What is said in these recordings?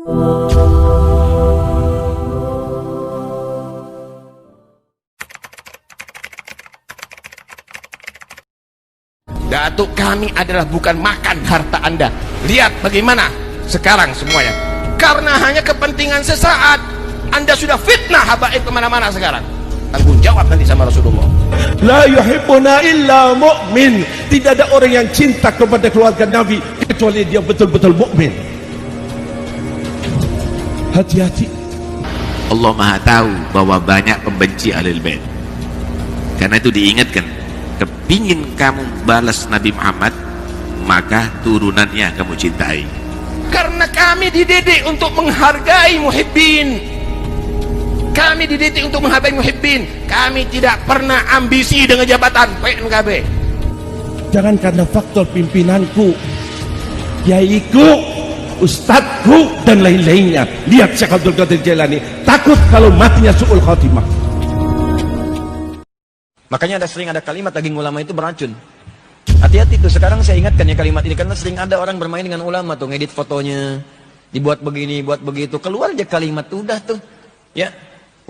Datuk kami adalah bukan makan harta Anda. Lihat bagaimana sekarang semuanya. Karena hanya kepentingan sesaat, Anda sudah fitnah habaib kemana-mana sekarang. Tanggung jawab nanti sama Rasulullah. La yuhibbuna illa mu'min. Tidak ada orang yang cinta kepada keluarga Nabi kecuali dia betul-betul mukmin. Hati-hati. Allah Maha tahu bahwa banyak pembenci Ahlul Bait. Karena itu diingatkan, kepingin kamu balas Nabi Muhammad, maka turunannya kamu cintai. Karena kami dididik untuk menghargai muhibbin. Kami dididik untuk menghargai muhibbin. Kami tidak pernah ambisi dengan jabatan PNKB. Jangan karena faktor pimpinanku, kiaiku, ustadku dan lain-lainnya. Lihat Syekh Abdul Qadir Jailani takut kalau matinya su'ul khatimah. Makanya sering ada kalimat daging ulama itu beracun. Hati-hati tuh, sekarang saya ingatkan ya kalimat ini, karena sering ada orang bermain dengan ulama tuh, ngedit fotonya, dibuat begini, buat begitu, keluar aja kalimat tuh, udah tuh, ya,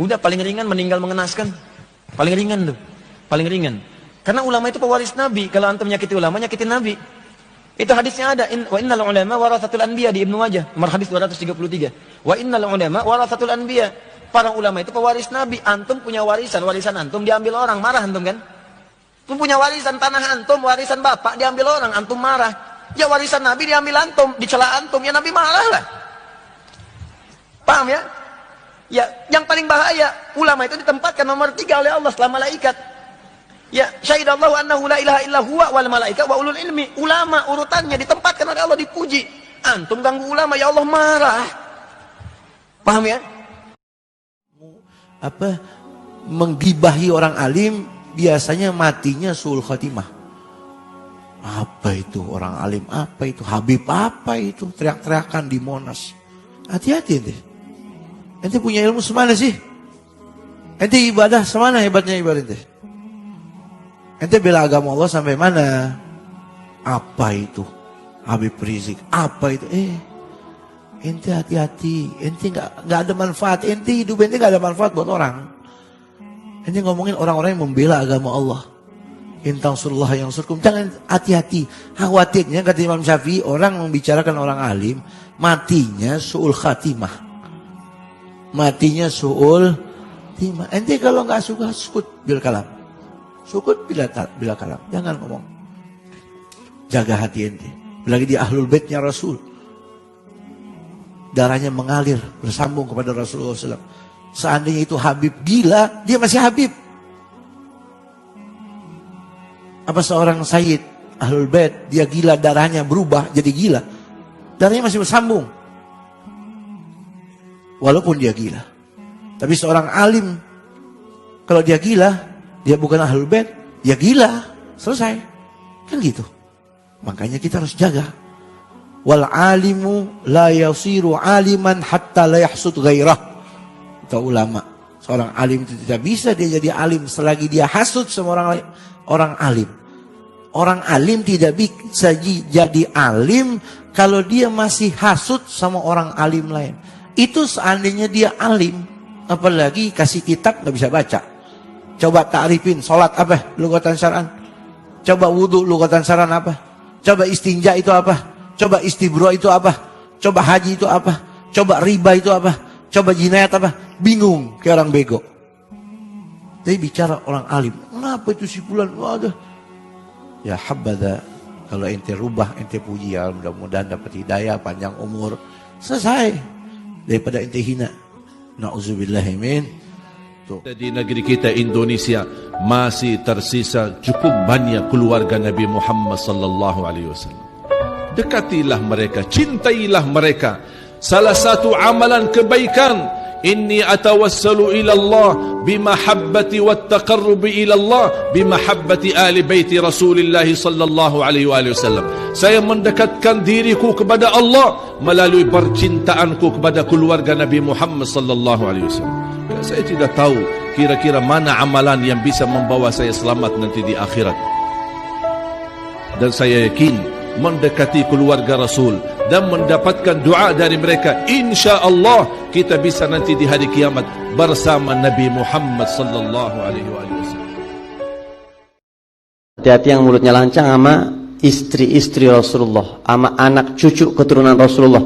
udah paling ringan meninggal mengenaskan, paling ringan tuh, paling ringan. Karena ulama itu pewaris Nabi, kalau antum menyakiti ulama, nyakitin Nabi. Itu hadisnya ada, wa innal ulama warathatul anbiya di Ibnu Majah, nomor hadis 233. Wa innal ulama warathatul anbiya. Para ulama itu pewaris Nabi. Antum punya warisan, warisan antum diambil orang, marah antum kan? Antum punya warisan tanah antum, warisan bapak diambil orang, antum marah. Ya warisan Nabi diambil antum, dicela antum, ya Nabi marah lah. Paham ya? Ya, yang paling bahaya, ulama itu ditempatkan nomor 3 oleh Allah setelah malaikat. Ya, syahidallahu annahu la ilaha illa huwa wal malaika wa ulul ilmi. Ulama urutannya ditempatkan oleh Allah, dipuji. Antum ganggu ulama, ya Allah marah. Paham ya? Menggibahi orang alim biasanya matinya su'ul khatimah. Apa itu orang alim? Apa itu Habib? Apa itu teriak-teriakan di Monas? Hati-hati ente. Ente punya ilmu semana sih? Ente ibadah semana hebatnya ibadah ente? Ente bela agama Allah sampai mana? Apa itu Habib Rizik? Apa itu? Ente hati-hati, ente nggak ada manfaat, ente hidup ente nggak ada manfaat buat orang. Ente ngomongin orang-orang yang membela agama Allah. Intang surullah yang surkum, jangan, hati-hati. Khawatirnya kata Imam Syafi'i, orang membicarakan orang alim, matinya su'ul khatimah. Matinya su'ul khatimah. Ente kalau nggak suka, sukut bil kalam. Sukut bila kalam, jangan ngomong. Jaga hati ente. Lagi di Ahlul Baitnya Rasul. Darahnya mengalir bersambung kepada Rasulullah SAW. Seandainya itu Habib gila, dia masih Habib. Apa seorang Sayyid Ahlul Bait, dia gila, darahnya berubah jadi gila, darahnya masih bersambung walaupun dia gila. Tapi seorang alim, kalau dia gila, dia bukan Ahlul Bait, dia gila, selesai, kan gitu. Makanya kita harus jaga. Wal alimu la yasiru aliman hatta la yahsud ghairah. Itu ulama. Seorang alim itu tidak bisa dia jadi alim selagi dia hasud sama orang alim. Orang alim tidak bisa jadi alim kalau dia masih hasud sama orang alim lain. Itu seandainya dia alim, apalagi kasih kitab nggak bisa baca. Coba ta'rifin salat apa? Lugatan syar'an. Coba wudu lugatan syar'an apa? Coba istinja itu apa? Coba istibro itu apa? Coba haji itu apa? Coba riba itu apa? Coba jinayat apa? Bingung kayak orang bego. Tapi bicara orang alim, kenapa itu si fulan? Waduh. Ya habada, kalau ente rubah, ente puji, ya mudah-mudahan dapat hidayah, panjang umur, selesai. Daripada ente hina. Na'udzubillahi min. Di negeri kita Indonesia masih tersisa cukup banyak keluarga Nabi Muhammad sallallahu alaihi wasallam. Dekatilah mereka, cintailah mereka. Salah satu amalan kebaikan, inni atawassalu ila Allah bimahabbati wattaqarrubi ila Allah bimahabbati ahli baiti Rasulullah sallallahu alaihi wasallam. Saya mendekatkan diriku kepada Allah melalui percintaanku kepada keluarga Nabi Muhammad sallallahu alaihi wasallam. Saya tidak tahu kira-kira mana amalan yang bisa membawa saya selamat nanti di akhirat. Dan saya yakin mendekati keluarga Rasul dan mendapatkan doa dari mereka, insya Allah kita bisa nanti di hari kiamat bersama Nabi Muhammad sallallahu alaihi wasallam. Hati-hati yang mulutnya lancang sama istri-istri Rasulullah, sama anak cucu keturunan Rasulullah.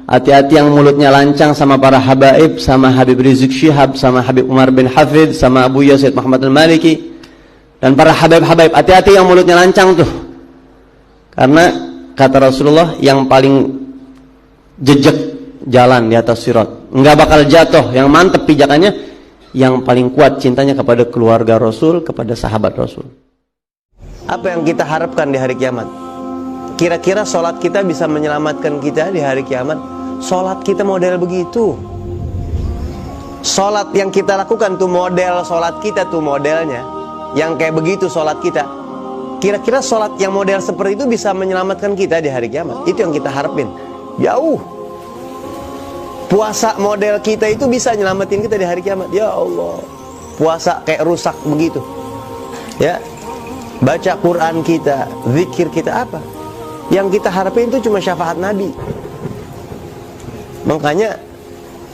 Hati-hati yang mulutnya lancang sama para habaib, sama Habib Rizik Syihab, sama Habib Umar bin Hafid, sama Abu Yazid Muhammad al-Maliki, dan para habaib-habaib. Hati-hati yang mulutnya lancang tuh. Karena kata Rasulullah, yang paling jejak jalan di atas sirat, nggak bakal jatuh, yang mantep pijakannya, yang paling kuat cintanya kepada keluarga Rasul, kepada sahabat Rasul. Apa yang kita harapkan di hari kiamat? Kira-kira sholat kita bisa menyelamatkan kita di hari kiamat? Sholat kita model begitu. Sholat yang kita lakukan tuh model sholat kita tuh modelnya, yang kayak begitu sholat kita. Kira-kira sholat yang model seperti itu bisa menyelamatkan kita di hari kiamat? Itu yang kita harapin. Jauh. Puasa model kita itu bisa nyelamatin kita di hari kiamat. Ya Allah, puasa kayak rusak begitu. Ya, baca Quran kita, zikir kita, apa? Yang kita harapin itu cuma syafaat Nabi. Makanya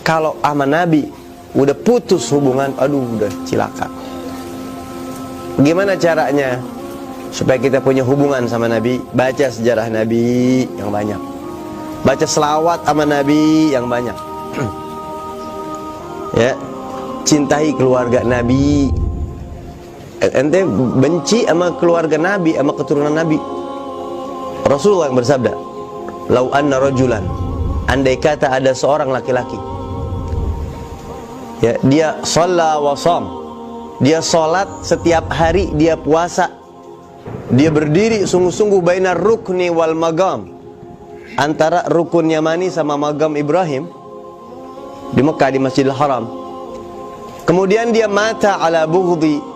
kalau sama Nabi udah putus hubungan, aduh udah cilaka. Bagaimana caranya supaya kita punya hubungan sama Nabi? Baca sejarah Nabi yang banyak, baca selawat sama Nabi yang banyak. Ya, cintai keluarga Nabi. Ente benci sama keluarga Nabi, sama keturunan Nabi. Rasulullah yang bersabda, "Lau anna rajulan," andai kata ada seorang laki-laki, ya, dia shalla wa sham, dia sholat setiap hari, dia puasa, dia berdiri sungguh-sungguh bainar rukni wal magam, antara rukun Yamani sama magam Ibrahim di Mekah, di Masjidil Haram. Kemudian dia mata ala bughdi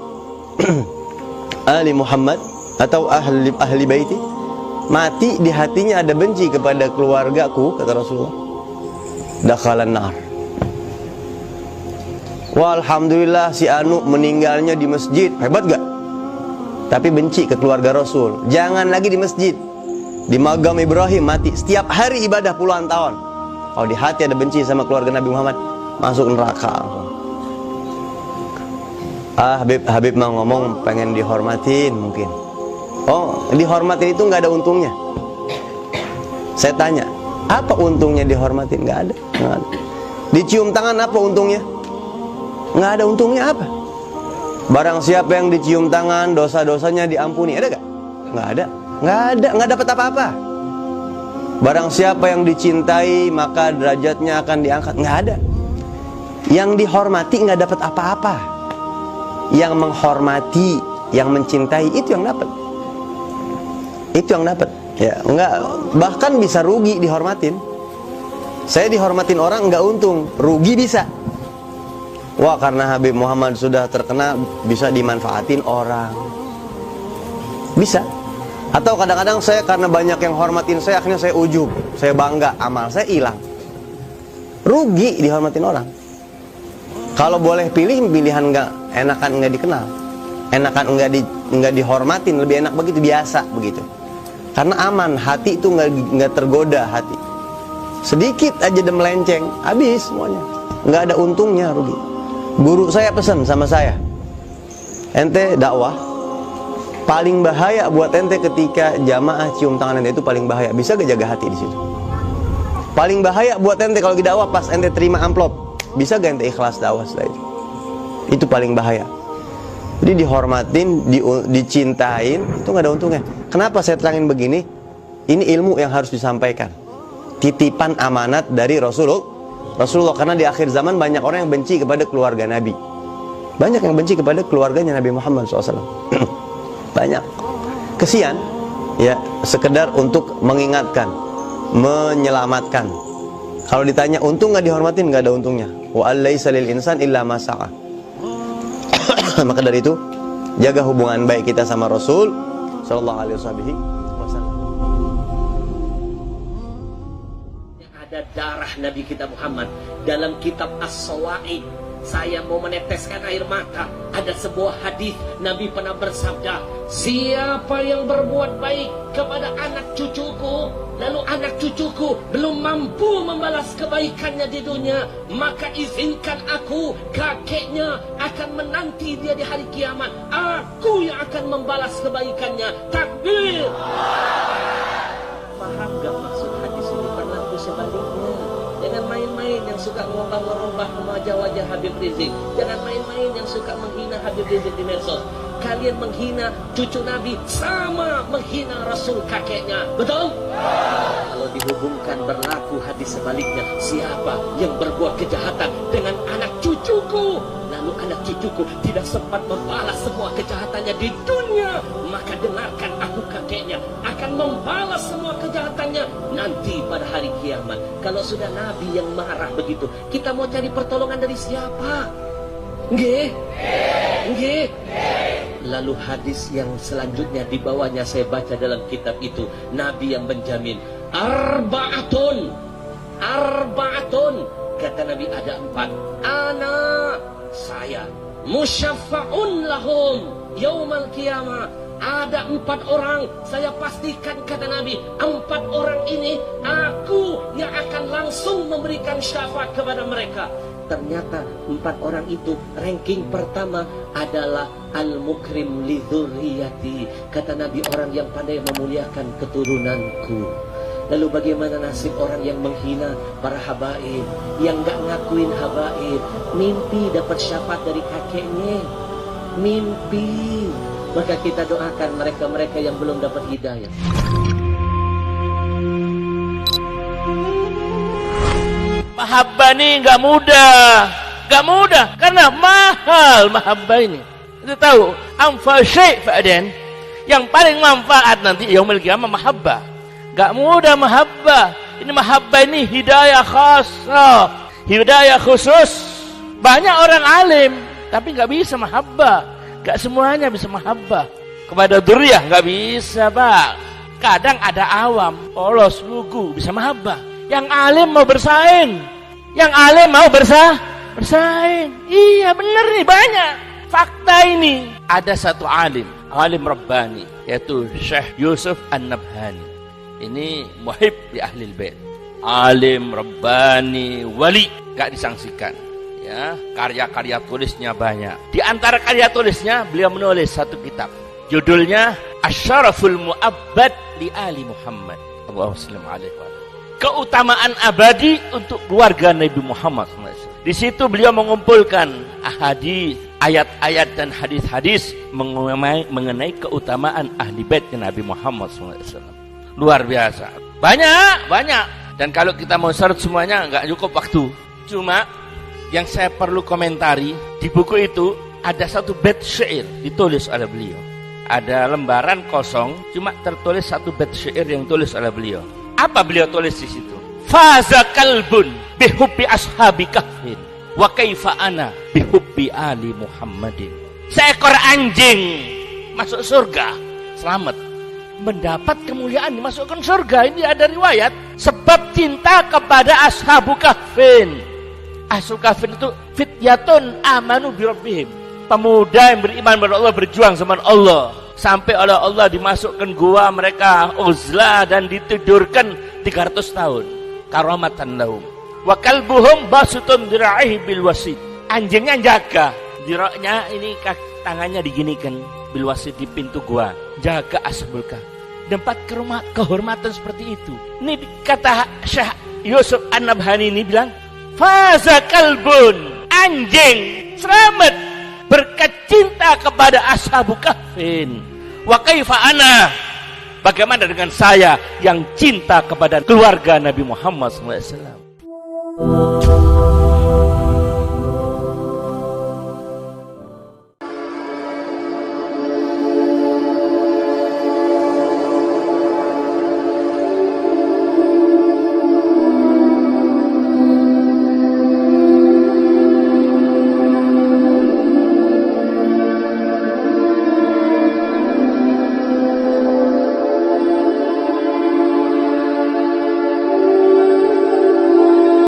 Ali Muhammad atau ahli baiti, mati di hatinya ada benci kepada keluargaku, kata Rasulullah, dakhalan nar. Wah, alhamdulillah si Anu meninggalnya di masjid, hebat gak? Tapi benci ke keluarga Rasul. Jangan lagi di masjid, di magam Ibrahim mati, setiap hari ibadah puluhan tahun. Kalau di hati ada benci sama keluarga Nabi Muhammad, masuk neraka. Habib mau ngomong pengen dihormatin mungkin. Oh, dihormatin itu nggak ada untungnya. Saya tanya, apa untungnya dihormatin? Nggak ada, nggak ada. Dicium tangan apa untungnya? Nggak ada untungnya apa? Barang siapa yang dicium tangan, dosa-dosanya diampuni, ada gak? Nggak ada, nggak ada, nggak dapat apa-apa. Barang siapa yang dicintai, maka derajatnya akan diangkat, nggak ada. Yang dihormati nggak dapat apa-apa. Yang menghormati, yang mencintai, itu yang dapat. Itu yang dapat. Ya, enggak, bahkan bisa rugi dihormatin. Saya dihormatin orang enggak untung, rugi bisa. Wah, karena Habib Muhammad sudah terkenal, bisa dimanfaatin orang. Bisa. Atau kadang-kadang saya karena banyak yang hormatin saya, akhirnya saya ujub, saya bangga, amal saya hilang. Rugi dihormatin orang. Kalau boleh pilih, pilihan enggak, enakan enggak dikenal, enakan enggak dihormatin, lebih enak begitu, biasa begitu. Karena aman, hati itu enggak tergoda hati. Sedikit aja dia melenceng, habis semuanya. Enggak ada untungnya, rugi. Guru saya pesan sama saya, ente dakwah, paling bahaya buat ente ketika jamaah cium tangan ente, itu paling bahaya. Bisa gak jaga hati di situ? Paling bahaya buat ente kalau di dakwah pas ente terima amplop, bisa gak ente ikhlas dakwah setelah itu? Itu paling bahaya. Jadi dihormatin, dicintain, itu gak ada untungnya. Kenapa saya terangin begini? Ini ilmu yang harus disampaikan. Titipan amanat dari Rasulullah. Karena di akhir zaman banyak orang yang benci kepada keluarga Nabi. Banyak yang benci kepada keluarganya Nabi Muhammad SAW. Banyak. Kesian, ya, sekedar untuk mengingatkan, menyelamatkan. Kalau ditanya untung nggak dihormatin, nggak ada untungnya. Wa allaisa lil insan illa ma sa'a. Maka dari itu, jaga hubungan baik kita sama Rasul sallallahu alaihi wasallam. Ada darah Nabi kita Muhammad dalam kitab As-Sawaid. Saya mau meneteskan air mata. Ada sebuah hadis Nabi pernah bersabda, siapa yang berbuat baik kepada anak cucuku, lalu anak cucuku belum mampu membalas kebaikannya di dunia, maka izinkan aku, kakeknya, akan menanti dia di hari kiamat. Aku yang akan membalas kebaikannya. Takbir. Paham gak maksud hadis ini? Berlaku sebaliknya. Jangan main-main yang suka merubah wajah Habib Rizik. Jangan main-main yang suka menghina Habib Rizik di medsos. Kalian menghina cucu Nabi sama menghina Rasul kakeknya. Betul? Kalau dihubungkan berlaku hadis sebaliknya. Siapa yang berbuat kejahatan dengan anak cucuku, lalu anak cucuku tidak sempat membalas semua kejahatannya di dunia, maka dengarkan aku, kakeknya akan membalas semua kejahatannya nanti pada hari kiamat. Kalau sudah Nabi yang marah begitu, kita mau cari pertolongan dari siapa? Nggih? Nggih? Lalu hadis yang selanjutnya di bawahnya saya baca dalam kitab itu, Nabi yang menjamin arba'atun, kata Nabi ada 4. Anak saya musyaffa'un lahum yaumal qiyamah. Ada 4 orang, saya pastikan, kata Nabi, 4 orang ini aku yang akan langsung memberikan syafaat kepada mereka. Ternyata 4 orang itu ranking pertama adalah al-mukrim li dzurriyyati. Kata Nabi, orang yang pandai memuliakan keturunanku. Lalu bagaimana nasib orang yang menghina para habaib, yang gak ngakuin habaib? Mimpi dapat syafaat dari kakeknya, mimpi. Maka kita doakan mereka-mereka yang belum dapat hidayah. Mahabbah ini gak mudah karena mahal mahabbah ini. Kita tahu anfa syai' fa'adan, yang paling manfaat nanti yaumul qiyamah mahabbah. Gak mudah mahabbah. Ini mahabbah ini hidayah khasah, hidayah khusus. Banyak orang alim tapi gak bisa mahabbah. Gak semuanya bisa mahabbah kepada dzurriyyah, gak bisa, Pak. Kadang ada awam polos lugu bisa mahabbah. Yang alim mau bersaing, yang alim mau bersaing. Iya benar nih, banyak fakta ini. Ada satu alim Rabbani, yaitu Syekh Yusuf An-Nabhani. Ini muhib di Ahlul Bait, alim Rabbani, wali, gak disangsikan. Ya, karya-karya tulisnya banyak. Di antara karya tulisnya beliau menulis satu kitab, judulnya Asyaraful Mu'abbad li Ali Muhammad. Allahumma shalli alaihi wa sallam. Keutamaan abadi untuk keluarga Nabi Muhammad SAW. Di situ beliau mengumpulkan ahadits, ayat-ayat dan hadis-hadis mengenai keutamaan ahli bait Nabi Muhammad SAW. Luar biasa. Banyak. Dan kalau kita mau search semuanya nggak cukup waktu. Cuma yang saya perlu komentari, di buku itu ada satu bait syair ditulis oleh beliau. Ada lembaran kosong, cuma tertulis satu bait syair yang ditulis oleh beliau. Apa beliau tulis di situ? Faza kalbun bihubbi ashabi kahfin wa kaifa ana bihubbi ali Muhammadin. Seekor anjing masuk surga, selamat, mendapat kemuliaan, dimasukkan surga. Ini ada riwayat sebab cinta kepada ashabu kahfin. Ashabul kahfin itu fityatun amanu bi rabbihim, pemuda yang beriman kepada Allah, berjuang sama Allah, sampai oleh Allah dimasukkan gua mereka uzlah dan ditidurkan 300 tahun karamatan lahum. Wa kalbuhum basutun dira'ihi bil wasid. Anjingnya jaga diraknya, ini tangannya diginikan bil wasid di pintu gua, jaga ashabul kahf. Tempat kehormatan seperti itu. Ini kata Syekh Yusuf An-Nabhani ini bilang, faza kalbun, anjing selamat berkat cinta kepada ashabu kahfin. Wa kaifa ana, bagaimana dengan saya yang cinta kepada keluarga Nabi Muhammad SAW.